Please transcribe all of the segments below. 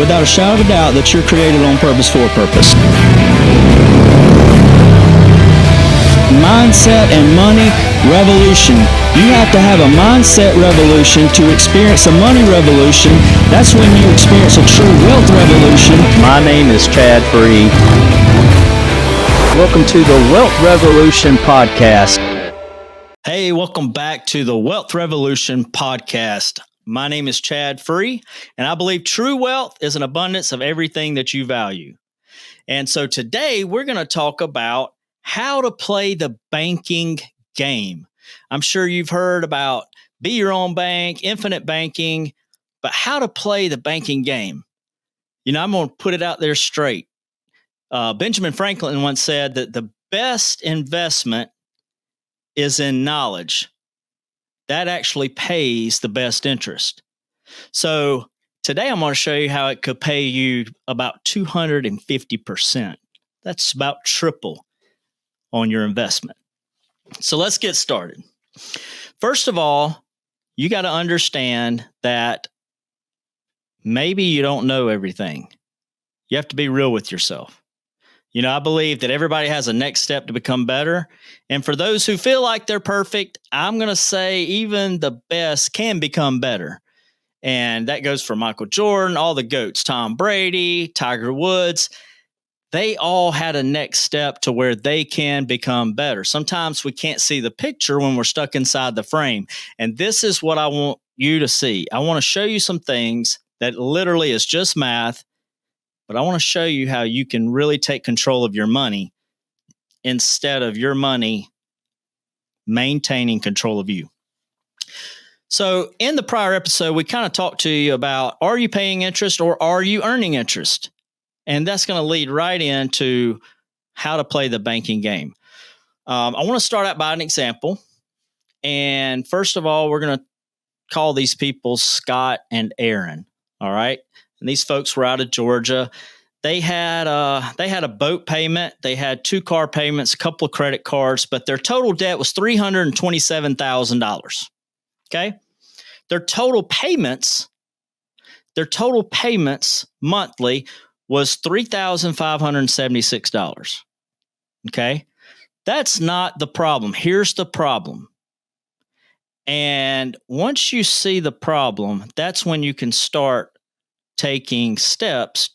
without a shadow of a doubt that you're created on purpose for a purpose. Mindset and money revolution. You have to have a mindset revolution to experience a money revolution. That's when you experience a true wealth revolution. My name is Chad Free. Welcome to the Wealth Revolution Podcast. Hey, welcome back to the Wealth Revolution Podcast. My name is Chad Free, and I believe true wealth is an abundance of everything that you value. And so today we're going to talk about how to play the banking game. I'm sure you've heard about be your own bank, infinite banking, but how to play the banking game. You know, I'm going to put it out there straight. Benjamin Franklin once said that the best investment is in knowledge. That actually pays the best interest. So today I'm going to show you how it could pay you about 250%. That's about triple on your investment. So let's get started. First of all, you got to understand that maybe you don't know everything. You have to be real with yourself. You know, I believe that everybody has a next step to become better. And for those who feel like they're perfect, I'm going to say even the best can become better. And that goes for Michael Jordan, all the GOATs, Tom Brady, Tiger Woods. They all had a next step to where they can become better. Sometimes we can't see the picture when we're stuck inside the frame. And this is what I want you to see. I want to show you some things that literally is just math. But I want to show you how you can really take control of your money instead of your money maintaining control of you. So in the prior episode, we kind of talked to you about, are you paying interest or are you earning interest? And that's going to lead right into how to play the banking game. I want to start out by an example. And first of all, we're going to call these people Scott and Aaron. All right. And these folks were out of Georgia. They had a boat payment. They had 2 car payments, a couple of credit cards, but their total debt was $327,000. Okay. Their total payments monthly was $3,576. Okay. That's not the problem. Here's the problem. And once you see the problem, that's when you can start taking steps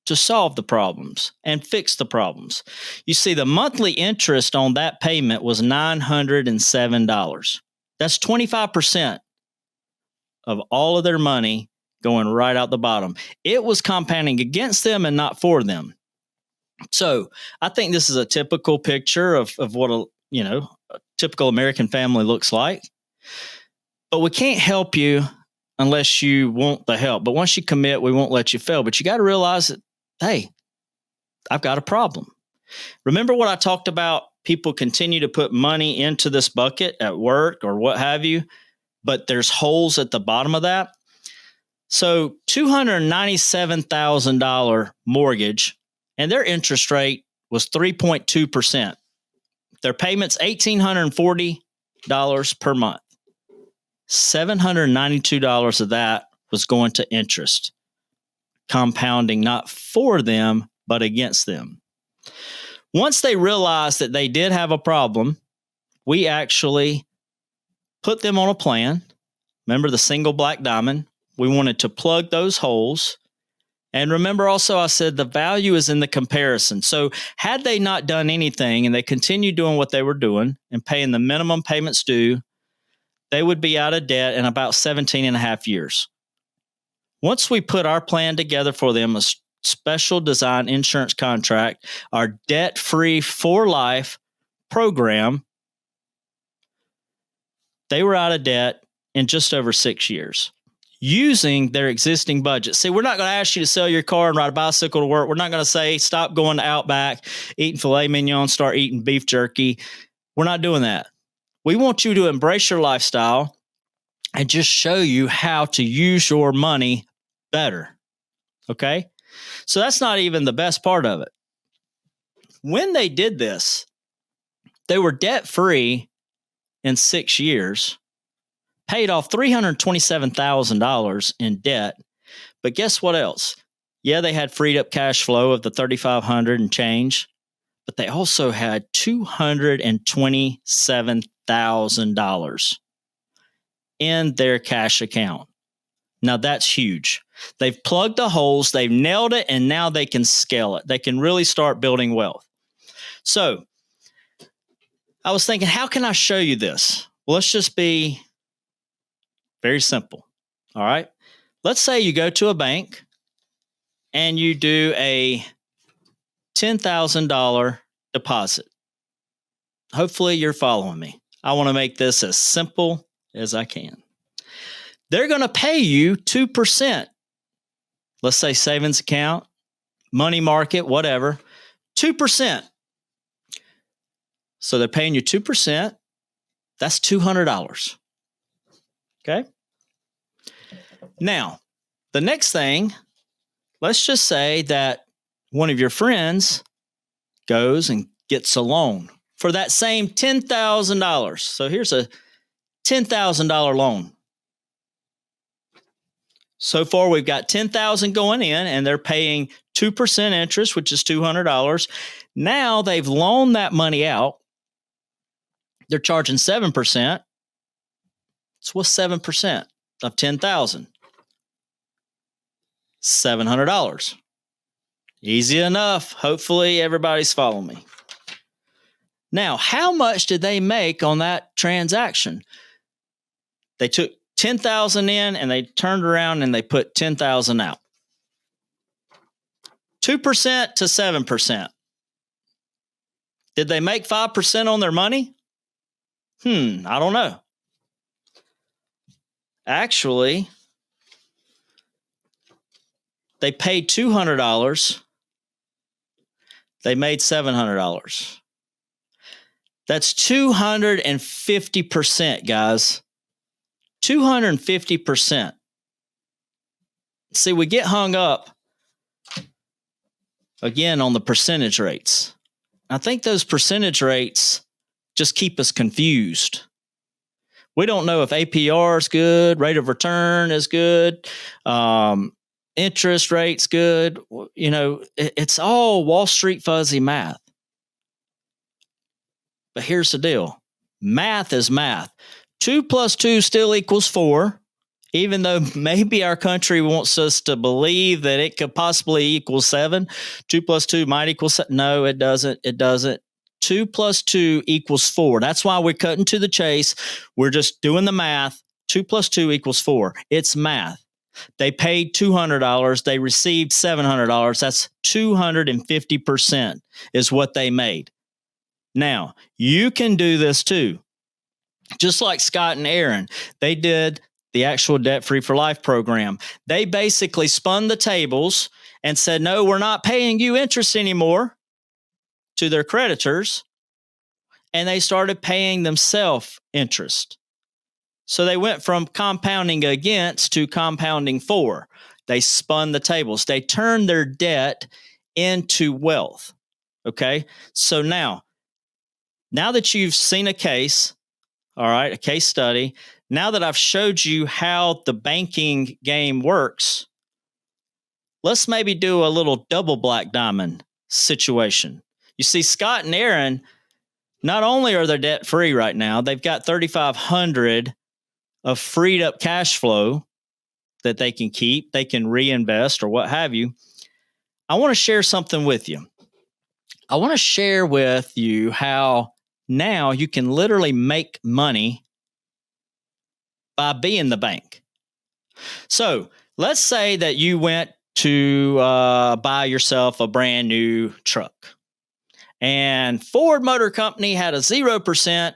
to solve the problems and fix the problems. You see, the monthly interest on that payment was $907. That's 25% of all of their money going right out the bottom. It was compounding against them and not for them. So I think this is a typical picture of what a typical American family looks like. But we can't help you unless you want the help. But once you commit, we won't let you fail. But you got to realize that, hey, I've got a problem. Remember what I talked about? People continue to put money into this bucket at work or what have you, but there's holes at the bottom of that. So $297,000 mortgage, and their interest rate was 3.2%. Their payments, $1,840 per month. $792 of that was going to interest, compounding not for them, but against them. Once they realized that they did have a problem, we actually put them on a plan. Remember the single black diamond? We wanted to plug those holes. And remember also I said the value is in the comparison. So had they not done anything and they continued doing what they were doing and paying the minimum payments due, they would be out of debt in about 17 and a half years. Once we put our plan together for them, a special design insurance contract, our debt-free for life program, they were out of debt in just over 6 years using their existing budget. See, we're not going to ask you to sell your car and ride a bicycle to work. We're not going to say, stop going to Outback, eating filet mignon, start eating beef jerky. We're not doing that. We want you to embrace your lifestyle and just show you how to use your money better. Okay? So that's not even the best part of it. When they did this, they were debt-free in 6 years, paid off $327,000 in debt. But guess what else? Yeah, they had freed up cash flow of the $3,500 and change, but they also had $227,000 in their cash account. Now that's huge. They've plugged the holes, they've nailed it, and now they can scale it. They can really start building wealth. So I was thinking, how can I show you this? Well, let's just be very simple. All right. Let's say you go to a bank and you do a $10,000 deposit. Hopefully you're following me. I want to make this as simple as I can. They're going to pay you 2%. Let's say savings account, money market, whatever, 2%. So they're paying you 2%. That's $200. Okay. Now, the next thing, let's just say that one of your friends goes and gets a loan for that same $10,000. So here's a $10,000 loan. So far, we've got $10,000 going in, and they're paying 2% interest, which is $200. Now they've loaned that money out. They're charging 7%. So what's 7% of $10,000? $700. Easy enough. Hopefully everybody's following me. Now, how much did they make on that transaction? They took 10,000 in and they turned around and they put 10,000 out. 2% to 7%. Did they make 5% on their money? I don't know. Actually, they paid $200. They made $700. That's 250%, guys. 250%. See, we get hung up again on the percentage rates. I think those percentage rates just keep us confused. We don't know if APR is good, rate of return is good, interest rate's good. You know, it's all Wall Street fuzzy math. But here's the deal. Math is math. 2 plus 2 still equals 4, even though maybe our country wants us to believe that it could possibly equal 7. 2 plus 2 might equal 7. No, it doesn't. It doesn't. 2 plus 2 equals 4. That's why we're cutting to the chase. We're just doing the math. 2 plus 2 equals 4. It's math. They paid $200. They received $700. That's 250% is what they made. Now, you can do this too. Just like Scott and Aaron, they did the actual Debt Free for Life program. They basically spun the tables and said, no, we're not paying you interest anymore to their creditors. And they started paying themselves interest. So they went from compounding against to compounding for. They spun the tables. They turned their debt into wealth. Okay. So now that you've seen a case, all right, a case study, now that I've showed you how the banking game works, let's maybe do a little double black diamond situation. You see, Scott and Aaron, not only are they debt free right now, they've got $3,500 of freed up cash flow that they can keep, they can reinvest or what have you. I want to share something with you. I want to share with you how now you can literally make money by being the bank. So let's say that you went to buy yourself a brand new truck, and Ford Motor Company had a 0%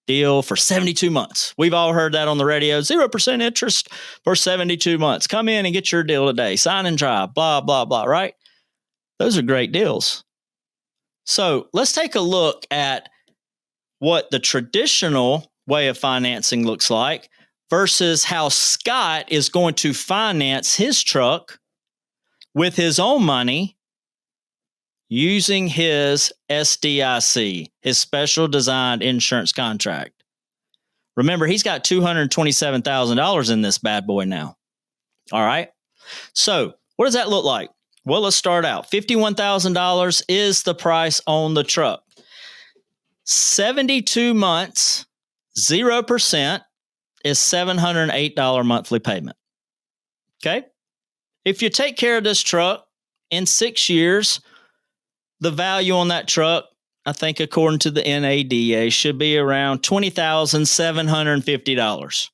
deal for 72 months. We've all heard that on the radio. 0% interest for 72 months. Come in and get your deal today. Sign and drive, blah, blah, blah, right? Those are great deals. So let's take a look at what the traditional way of financing looks like versus how Scott is going to finance his truck with his own money using his SDIC, his special designed insurance contract. Remember, he's got $227,000 in this bad boy now. All right. So What does that look like? Well, let's start out. $51,000 is the price on the truck. 72 months, 0% is $708 monthly payment. Okay? If you take care of this truck in 6 years, the value on that truck, I think according to the NADA, should be around $20,750.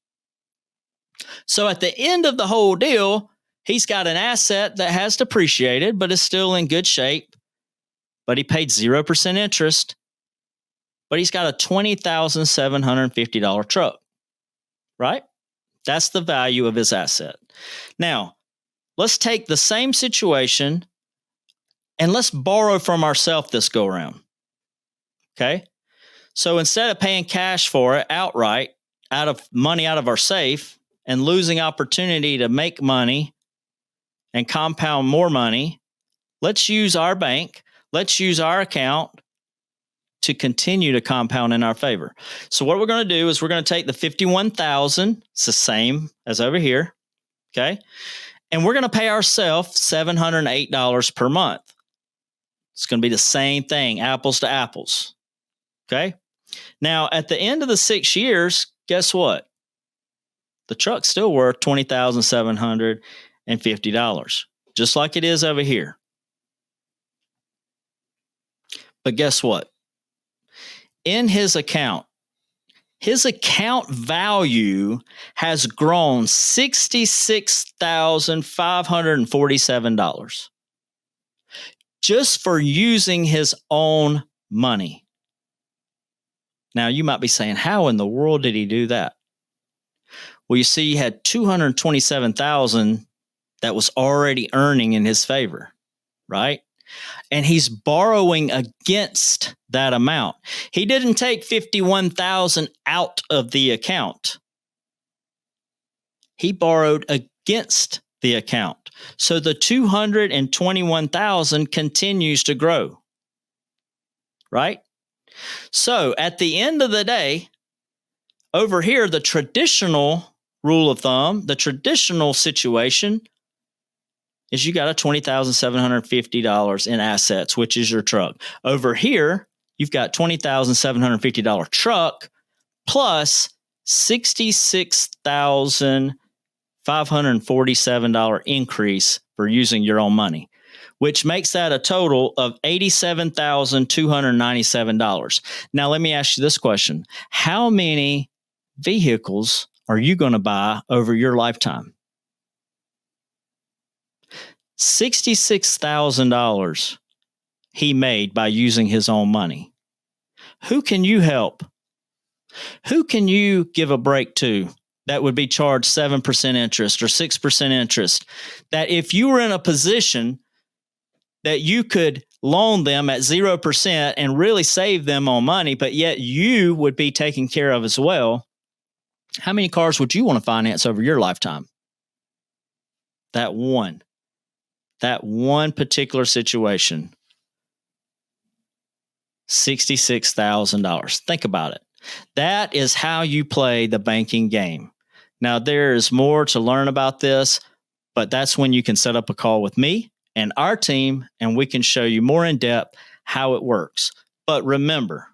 So at the end of the whole deal, he's got an asset that has depreciated, but is still in good shape. But he paid 0% interest, but he's got a $20,750 truck, right? That's the value of his asset. Now, let's take the same situation and let's borrow from ourselves this go around. Okay? So instead of paying cash for it outright, out of our safe, and losing opportunity to make money and compound more money, let's use our bank, let's use our account to continue to compound in our favor. So what we're going to do is we're going to take the $51,000, it's the same as over here, okay? And we're going to pay ourselves $708 per month. It's going to be the same thing, apples to apples, okay? Now, at the end of the 6 years, guess what? The truck's still worth $20,750, just like it is over here. But guess what? In his account value has grown $66,547 just for using his own money. Now, you might be saying, how in the world did he do that? Well, you see, he had $227,000 that was already earning in his favor, right? And he's borrowing against that amount. He didn't take $51,000 out of the account. He borrowed against the account. So the $221,000 continues to grow, right? So at the end of the day, over here, the traditional rule of thumb, the traditional situation is you got a $20,750 in assets, which is your truck. Over here, you've got $20,750 truck plus $66,547 increase for using your own money, which makes that a total of $87,297. Now, let me ask you this question. How many vehicles are you going to buy over your lifetime? $66,000 he made by using his own money. Who can you help? Who can you give a break to that would be charged 7% interest or 6% interest? That if you were in a position that you could loan them at 0% and really save them on money, but yet you would be taken care of as well, how many cars would you want to finance over your lifetime? That one particular situation, $66,000. Think about it. That is how you play the banking game. Now, there is more to learn about this, but that's when you can set up a call with me and our team, and we can show you more in depth how it works. But remember,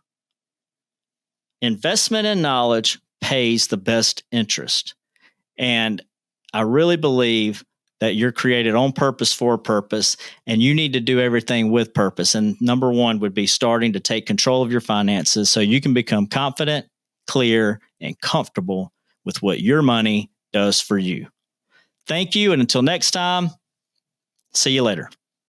investment in knowledge pays the best interest. And I really believe that you're created on purpose for a purpose, and you need to do everything with purpose. And number one would be starting to take control of your finances so you can become confident, clear, and comfortable with what your money does for you. Thank you. And until next time, see you later.